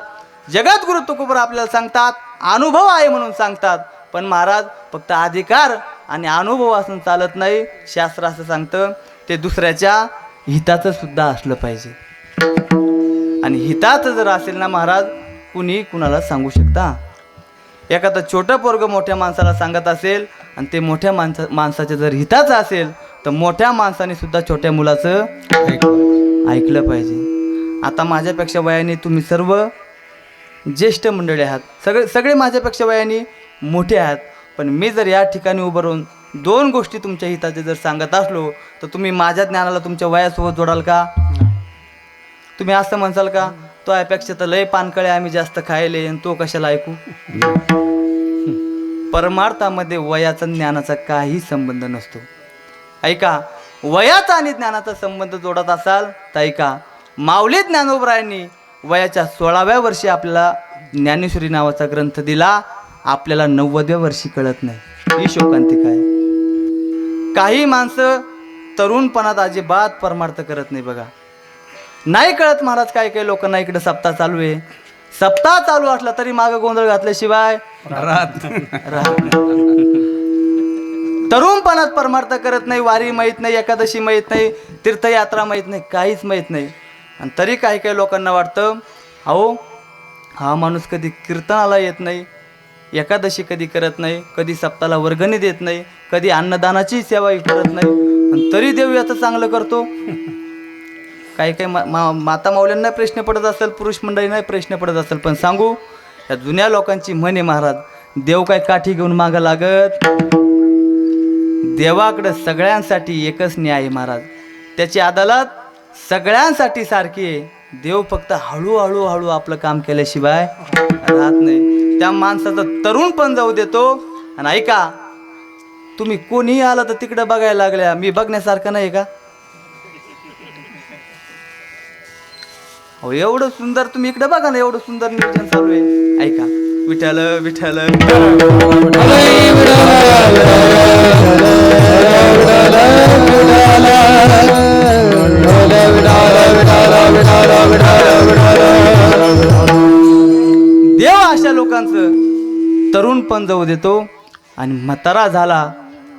जगद्गुरु तुकोबार आपल्याला सांगतात अनुभव आहे म्हणून सांगतात. पण महाराज फक्त अधिकार आणि अनुभव असून चालत नाही. शास्त्र असं सांगतं ते दुसऱ्याच्या हिताचं सुद्धा असलं पाहिजे. आणि हिताचं जर असेल ना महाराज, कुणी कुणाला सांगू शकता. एखादं छोटं पोरगं मोठ्या माणसाला सांगत असेल आणि ते मोठ्या माणसाच्या जर हिताचं असेल तर मोठ्या माणसाने सुद्धा छोट्या मुलाचं ऐकलं पाहिजे. आता माझ्यापेक्षा वयाने तुम्ही सर्व ज्येष्ठ मंडळी आहात, सगळे माझ्यापेक्षा वयाने मोठे आहात. पण मी जर या ठिकाणी उभं राहून दोन गोष्टी तुमच्या हिताचे जर सांगत असलो तर तुम्ही माझ्या ज्ञानाला तुमच्या वयासोबत जोडाल का? तुम्ही असं म्हणसाल का, तो यापेक्षा तर लय पानकळे आम्ही जास्त खायले आणि तो कशाला ऐकू? परमार्थामध्ये वयाचा ज्ञानाचा काही संबंध नसतो. ऐका, वयाचा आणि ज्ञानाचा संबंध जोडत असाल तर ऐका, माऊली ज्ञानोबरायांनी वयाच्या 16व्या वर्षी आपल्याला ज्ञानेश्वरी नावाचा ग्रंथ दिला. आपल्याला 90व्या वर्षी कळत नाही ही शोकांतिका आहे. काही माणसं तरुणपणात अजिबात परमार्थ करत नाही बघा. नाही कळत महाराज, काय काय लोकांना इकडे सप्ताह चालू आहे, सप्ताह चालू असला तरी मागं गोंधळ घातल्याशिवाय राहत नाही. तरुणपणात परमार्थ करत नाही, वारी माहीत नाही, एकादशी माहीत नाही, तीर्थयात्रा माहीत नाही, काहीच माहीत नाही. आणि तरी काही काही लोकांना वाटतं, अहो हा माणूस कधी कीर्तनाला येत नाही, एकादशी कधी करत नाही, कधी सप्ताहाला वर्गणी देत नाही, कधी अन्नदानाची सेवाही करत नाही, आणि तरी देव याचं चांगलं करतो. काही काही माता माऊल्यांना प्रश्न पडत असेल, पुरुष मंडळींना प्रश्न पडत असेल, पण सांगू, या जुन्या लोकांची म्हणे महाराज, देव काय काठी घेऊन मागं लागत. देवाकडे सगळ्यांसाठी एकच न्याय आहे महाराज, त्याची अदालत सगळ्यांसाठी सारखी आहे. देव फक्त हळूहळू हळू आपलं काम केल्याशिवाय राहत नाही. त्या माणसाचं तरुण पण जाऊ देतो. आणि ऐका, तुम्ही कोणीही आला तर तिकडं बघायला लागल्या, मी बघण्यासारखं नाही का? हो, एवढं सुंदर तुम्ही इकडे बघा ना, एवढं सुंदर नियोजन चालू आहे. ऐका, विठ्ठल विठ्ठल देव अशा लोकांचं तरुण पण जाऊ देतो. आणि म्हातारा झाला,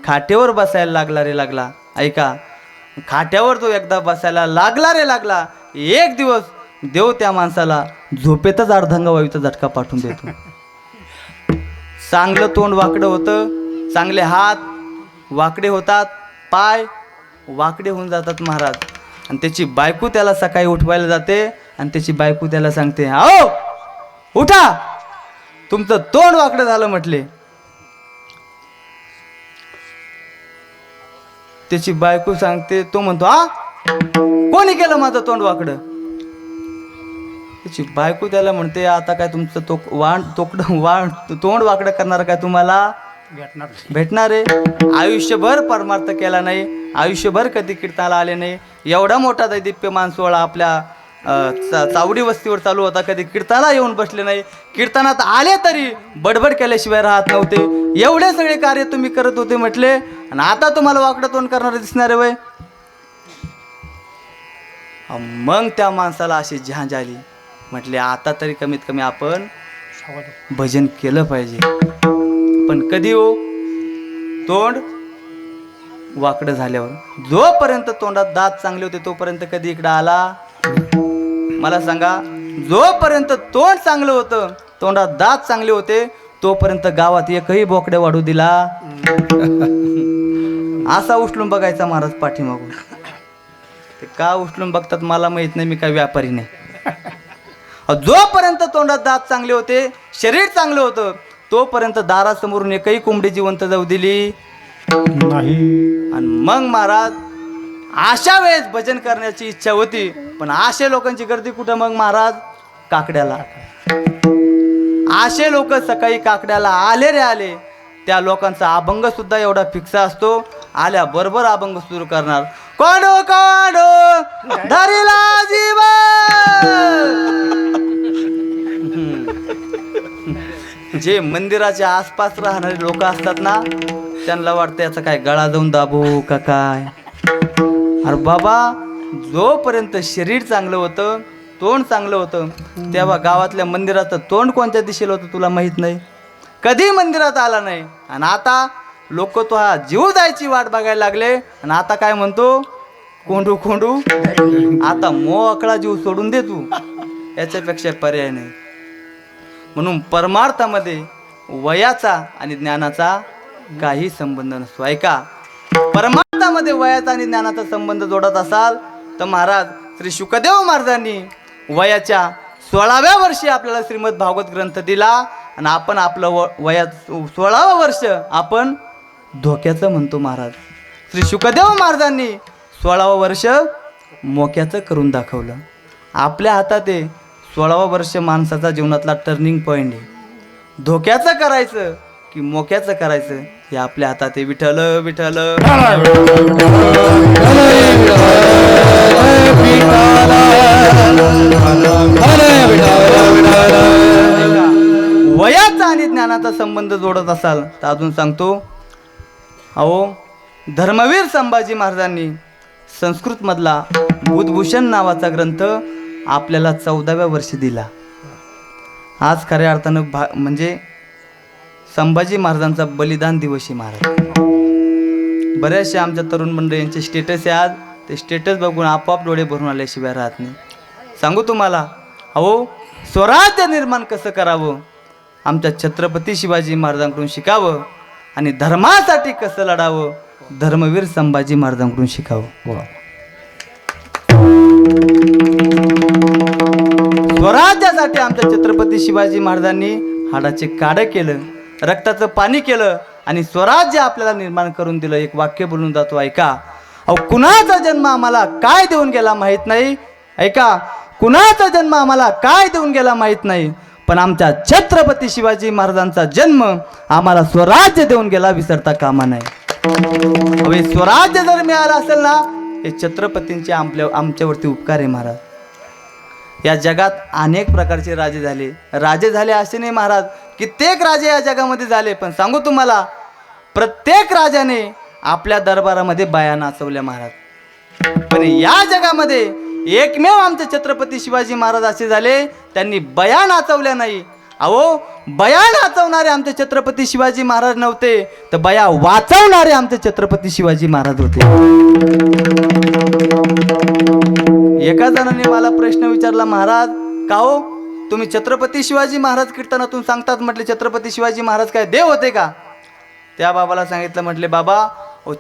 खाटेवर बसायला लागला रे लागला. ऐका, खाट्यावर तो एकदा बसायला लागला रे लागला, एक दिवस देव त्या माणसाला झोपेतच अर्धांगवायूचा झटका पाठवून देतो. चांगलं तोंड वाकडं होतं, चांगले हात वाकडे होतात, पाय वाकडे होऊन जातात महाराज. आणि त्याची बायको त्याला सकाळी उठवायला जाते आणि त्याची बायको त्याला सांगते, आओ उठा, तुमचं तोंड वाकडं झालं म्हटले. त्याची बायको सांगते, तो म्हणतो, कोणी केलं माझं तोंड वाकडं? त्याची बायको त्याला म्हणते, आता काय तुमचं तोंड वाकडं करणार काय तुम्हाला भेटणार आहे? आयुष्यभर परमार्थ केला नाही, आयुष्यभर कधी कीर्तनाला आले नाही. एवढा मोठा दैदिप्यमान सोहळा आपल्या चावडी वस्तीवर चालू होता, कधी कीर्तनाला येऊन बसले नाही. कीर्तनात आले तरी बडबड केल्याशिवाय राहत नव्हते. एवढे सगळे कार्य तुम्ही करत होते म्हटले, आणि आता तुम्हाला वाकडं तोंड करणारे दिसणारे वय. मग त्या माणसाला अशी झांज आली. म्हटले आता तरी कमीत कमी आपण भजन केलं पाहिजे. पण कधी हो? तोंड वाकडं झाल्यावर. जोपर्यंत तोंडात दात चांगले होते तोपर्यंत कधी इकडं आला? मला सांगा. जोपर्यंत तोंड चांगलं होतं, तोंडात दात चांगले होते, तोपर्यंत गावात एकही बोकड्या वाढू दिला. असा उचलून बघायचा महाराज पाठीमागून. ते का उचलून बघतात मला माहित नाही, मी काही व्यापारी नाही. जोपर्यंत तोंडात दात चांगले होते, शरीर चांगलं होतं, तोपर्यंत दारासमोरून एकही कोंबडी जिवंत जाऊ दिली नाही. आणि मग महाराज अशा वेळेस भजन करण्याची इच्छा होती, पण अशा लोकांची गर्दी कुठं मग महाराज? काकड्याला. असे लोक सकाळी काकड्याला आले रे आले. त्या लोकांचा अभंग सुद्धा एवढा फिक्स असतो, आल्या बरोबर अभंग सुरू करणार. कोंडो कोंडो धरिला जीव. जे मंदिराच्या आसपास राहणारे लोक असतात ना, त्यांना वाटतं याचा काय गळा जाऊन दाबू का काय. अरे बाबा, जोपर्यंत शरीर चांगलं होतं, तोंड चांगलं होतं, तेव्हा गावातल्या मंदिराचं तोंड कोणत्या दिशेला होतं तुला माहीत नाही. कधी मंदिरात आला नाही, आणि आता लोक तो हा जीव जायची वाट बघायला लागले. आणि आता काय म्हणतो? कोंडू कोंडू. आता मोकळा जीव सोडून दे तू, याच्यापेक्षा पर्याय नाही. म्हणून परमार्थामध्ये वयाचा आणि ज्ञानाचा काही संबंध नसतो. ऐका, परमार्थामध्ये वयाचा आणि ज्ञानाचा संबंध जोडत असाल तर महाराज श्री शुकदेव महाराजांनी वयाच्या 16व्या वर्षी आपल्याला श्रीमद भागवत ग्रंथ दिला, आणि आपण आपलं वयात 16वं वर्ष आपण धोक्याचं म्हणतो. महाराज श्री शुकदेव महाराजांनी 16वं वर्ष मोक्याचं करून दाखवलं. आपल्या हातात आहे 16वं वर्ष माणसाचा जीवनातला टर्निंग पॉईंट आहे. धोक्याचं करायचं की मोक्याचं करायचं हे आपल्या हातात आहे. विठ्ठल विठ्ठल. वयाचा आणि ज्ञानाचा संबंध जोडत असाल तर अजून सांगतो. अहो, धर्मवीर संभाजी महाराजांनी संस्कृत मधला बुधभूषण नावाचा ग्रंथ आपल्याला 14व्या वर्षी दिला. आज खऱ्या अर्थानं म्हणजे संभाजी महाराजांचा बलिदान दिवस आहे. महाराज बऱ्याचशा आमच्या तरुण मंडळींचे स्टेटस आहे आज. ते स्टेटस बघून आपोआप डोळे भरून आल्याशिवाय राहत नाही. सांगू तुम्हाला, अहो, स्वराज्य निर्माण कसं करावं आमच्या छत्रपती शिवाजी महाराजांकडून शिकावं, आणि धर्मासाठी कसं लढावं धर्मवीर संभाजी महाराजांकडून शिकावं. स्वराज्यासाठी आमच्या छत्रपती शिवाजी महाराजांनी हाडाचे काढं केलं, रक्ताचं पाणी केलं, आणि स्वराज्य आपल्याला निर्माण करून दिलं. एक वाक्य बोलून जातो, ऐका. अहो, कुणाचा जन्म आम्हाला काय देऊन गेला माहीत नाही. ऐका, कुणाचा जन्म आम्हाला काय देऊन गेला माहीत नाही, पण आमच्या छत्रपती शिवाजी महाराजांचा जन्म आम्हाला स्वराज्य देऊन गेला, विसरता कामा नाही. अवे स्वराज्य जर मिळालं असेल ना, हे छत्रपतींचे आमच्यावरती उपकार आहे. महाराज, या जगात अनेक प्रकारचे राजे झाले असे नाही महाराज, कित्येक राजे या जगामध्ये झाले. पण सांगू तुम्हाला, प्रत्येक राजाने आपल्या दरबारामध्ये बाया नाचवल्या महाराज. पण या जगामध्ये एकमेव आमचे छत्रपती शिवाजी महाराज असे झाले, त्यांनी बाया नाचवल्या नाही. अहो, बया नाचवणारे आमचे छत्रपती शिवाजी महाराज नव्हते, तर बया वाचवणारे आमचे छत्रपती शिवाजी महाराज होते. एका जणाने मला प्रश्न विचारला, महाराज का हो तुम्ही छत्रपती शिवाजी महाराज कीर्तनातून सांगतात, म्हटले छत्रपती शिवाजी महाराज काय देव होते का? त्या बाबाला सांगितलं, म्हटले बाबा,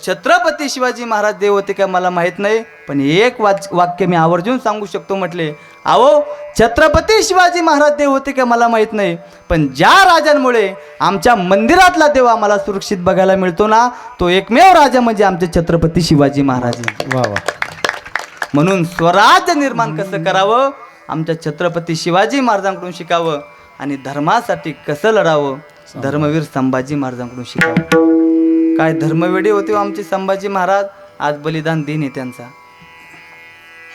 छत्रपती शिवाजी महाराज देव होते का मला माहित नाही, पण एक वाक्य मी आवर्जून सांगू शकतो. म्हटले, अहो, छत्रपती शिवाजी महाराज देव होते का मला माहित नाही, पण ज्या राजांमुळे आमच्या मंदिरातला देव आम्हाला सुरक्षित बघायला मिळतो ना, तो एकमेव राजा म्हणजे आमचे छत्रपती शिवाजी महाराज. वा वा. म्हणून स्वराज्य निर्माण कसं करावं आमच्या छत्रपती शिवाजी महाराजांकडून शिकावं आणि धर्मासाठी कसं लढावं धर्मवीर संभाजी महाराजांकडून शिकावं. काय धर्मवेडी होते हो आमचे संभाजी महाराज, आज बलिदान दिन आहे त्यांचा.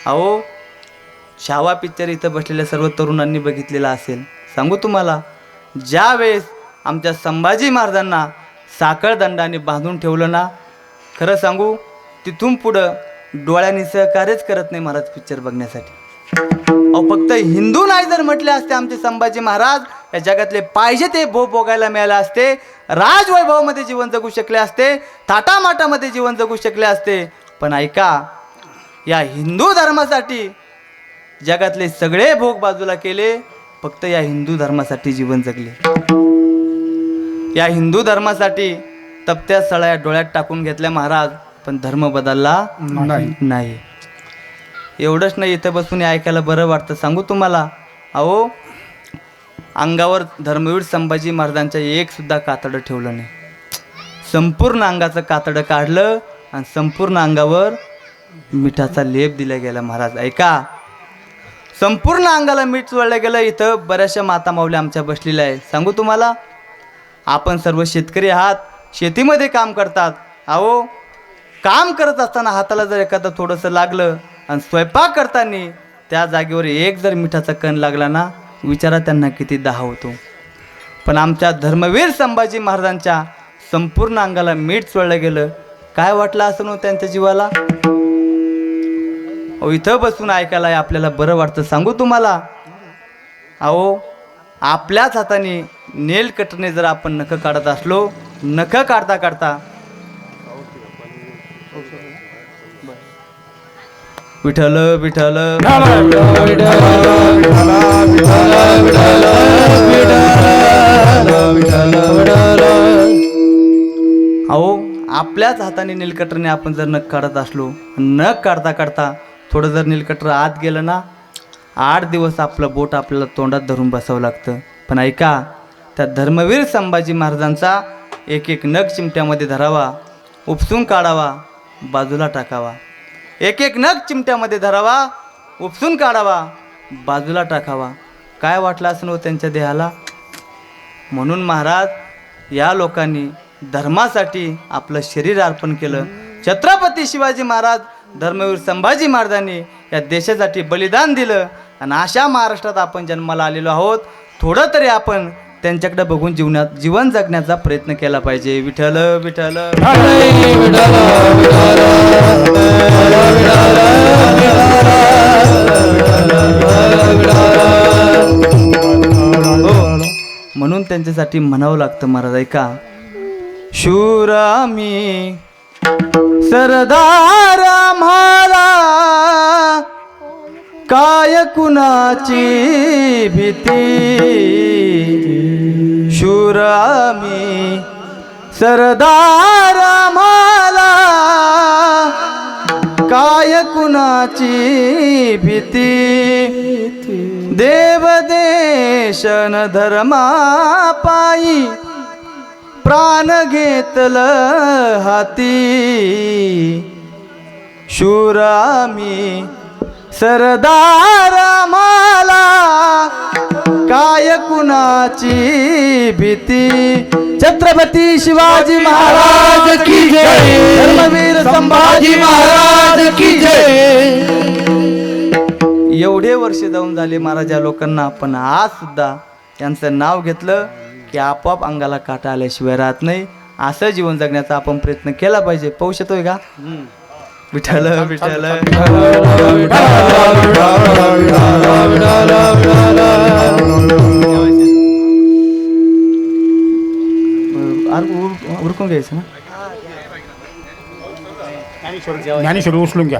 अहो छावा पिक्चर इथं बसलेल्या सर्व तरुणांनी बघितलेला असेल. सांगू तुम्हाला, ज्या वेळेस आमच्या संभाजी महाराजांना साखळदंडाने बांधून ठेवलं ना, खरं सांगू तिथून पुढं डोळ्यांनी सहकार्यच करत नाही महाराज पिक्चर बघण्यासाठी. अहो फक्त हिंदू नाही जर म्हटले असते आमचे संभाजी महाराज, या जगातले पाहिजे ते भोग भोगायला मिळाले असते, राजवैभवामध्ये जीवन जगू शकले असते, थाटामाटामध्ये जीवन जगू शकले असते. पण ऐका, या हिंदू धर्मासाठी जगातले सगळे भोग बाजूला केले, फक्त या हिंदू धर्मासाठी जीवन जगले. या हिंदू धर्मासाठी तपत्या सळ्या डोळ्यात टाकून घेतल्या महाराज, पण धर्म बदलला नाही. एवढंच नाही, इथं बसून ऐकायला बरं वाटतं. सांगू तुम्हाला, अहो अंगावर धर्मवीर संभाजी महाराजांच्या एक सुद्धा कातडं ठेवलं नाही. संपूर्ण अंगाचं कातडं काढलं आणि संपूर्ण अंगावर मिठाचा लेप दिला गेला महाराज. ऐका, संपूर्ण अंगाला मीठ चोळलं गेलं. इथं बऱ्याचशा माता माऊल्या आमच्या बसलेल्या आहे. सांगू तुम्हाला, आपण सर्व शेतकरी आहात, शेतीमध्ये काम करतात. अहो काम करत असताना हाताला जर एखादं थोडंसं लागलं आणि स्वयंपाक करताना त्या जागेवर एक जर मिठाचा कण लागला ना, विचारा त्यांना किती दाह होतो. पण आमच्या धर्मवीर संभाजी महाराजांच्या संपूर्ण अंगाला मीठ चोळलं गेलं. काय वाटलं असं त्यांच्या जीवाला. अहो इथं बसून ऐकायला आपल्याला बरं वाटतं. सांगू तुम्हाला, अहो आपल्याच हाताने नेल कटरने जर आपण नखं काढत असलो, नखं काढता काढता विठ्ठल विठ्ठल अहो आपल्याच हाताने नीलकटरने आपण जर नख काढत असलो, नख काढता काढता थोडं जर नीलकटर आत गेलं ना, 8 दिवस आपलं बोट आपल्याला तोंडात धरून बसावं लागतं. पण ऐका, त्या धर्मवीर संभाजी महाराजांचा एक एक नख चिमट्यामध्ये धरावा, उपसून काढावा, बाजूला टाकावा. एक एक नख चिमट्यामध्ये धरावा, उपसून काढावा, बाजूला टाकावा. काय वाटलं असं त्यांच्या देहाला. म्हणून महाराज या लोकांनी धर्मासाठी आपलं शरीर अर्पण केलं. छत्रपती शिवाजी महाराज धर्मवीर संभाजी महाराजांनी या देशासाठी बलिदान दिलं आणि अशा महाराष्ट्रात आपण जन्माला आलेलो आहोत. थोडं तरी आपण त्यांच्याकडे बघून जीवन जगण्याचा प्रयत्न केला पाहिजे. विठ्ठल विठ्ठल म्हणून त्यांच्यासाठी म्हणावं लागतं महाराज. ऐका, शूर आम्ही सरदार आम्हाला काय कुणाची भीती. शूर आम्ही सरदार आम्हाला काय कुणाची भीती. देव देशन धर्मा पायी प्राण घेतलं हाती. शूर आम्ही सरदार आम्हाला काय कुणाची भीती. छत्रपती शिवाजी महाराज की जय, धर्मवीर संभाजी महाराज की जय. एवढे वर्ष जाऊन झाले महाराज या लोकांना, पण आज सुद्धा यांचं नाव घेतलं की आपोआप अंगाला काटा आल्याशिवाय राहत नाही. असं जीवन जगण्याचा आपण प्रयत्न केला पाहिजे. पाहू शकतोय का. विठ्ठल विठ्ठल उरकून घ्यायचं ना. ज्ञानेश्वर उचलून घ्या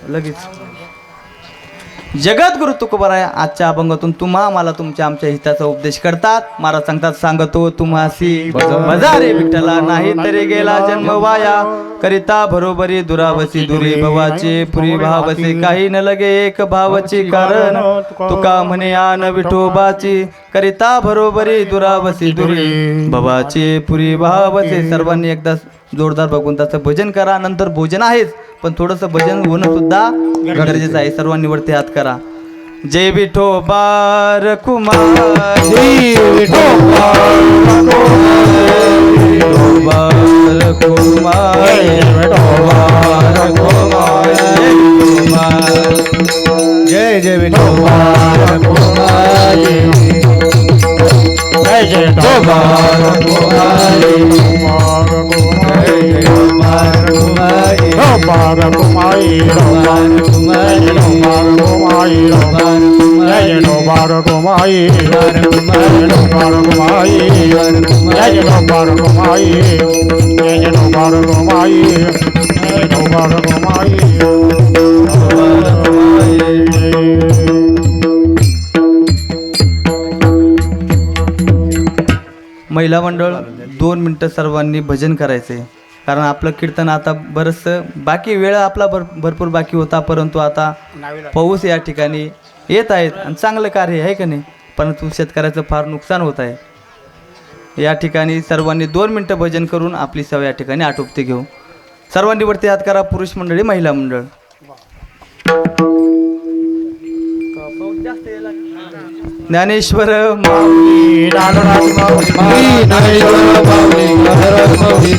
लगेच. जगद्गुरु तुकोबाराय आजच्या अभंगातून तुम्हा मला तुमच्या आमच्या हिताचा उपदेश करतात. महाराज सांगतात, सांगतो तुम्हासी बजा रे विठ्ठला, नाही तरी गेला जन्म वाया. करिता बरोबरी दुरावसी दुरी भवाचे पुरी भावसे काही न लगे एक भावची कारण तुका म्हणे आन विठोबाची करिता बरोबरी दुरावसी दुरी भवाचे पुरी भावसे. सर्वांनी एकदा जोरदार भगवंताचं भजन करा. नंतर भोजन आहेच पण थोडंसं भजन होणं सुद्धा गरजेचं आहे. सर्वांनी वरती हात करा. जय विठोबा कुमार जय विठोबा कुमार जय जय विठोबा कुमारी जय जय विठोबा कुमारी कुमारी महिला मंडळ 2 मिनटं सर्वांनी भजन करायचे. कारण आपलं कीर्तन आता बरंचसं बाकी वेळ आपला भरपूर बाकी होता. परंतु आता पाऊस या ठिकाणी येत आहेत आणि चांगलं कार्य आहे का नाही. परंतु शेतकऱ्याचं फार नुकसान होत आहे. या ठिकाणी सर्वांनी 2 मिनटं भजन करून आपली सेवा या ठिकाणी आटोपते घेऊ. सर्वांनी वरती हात करा. पुरुष मंडळी महिला मंडळ. ज्ञानेश्वर ज्ञानेश्वर माऊली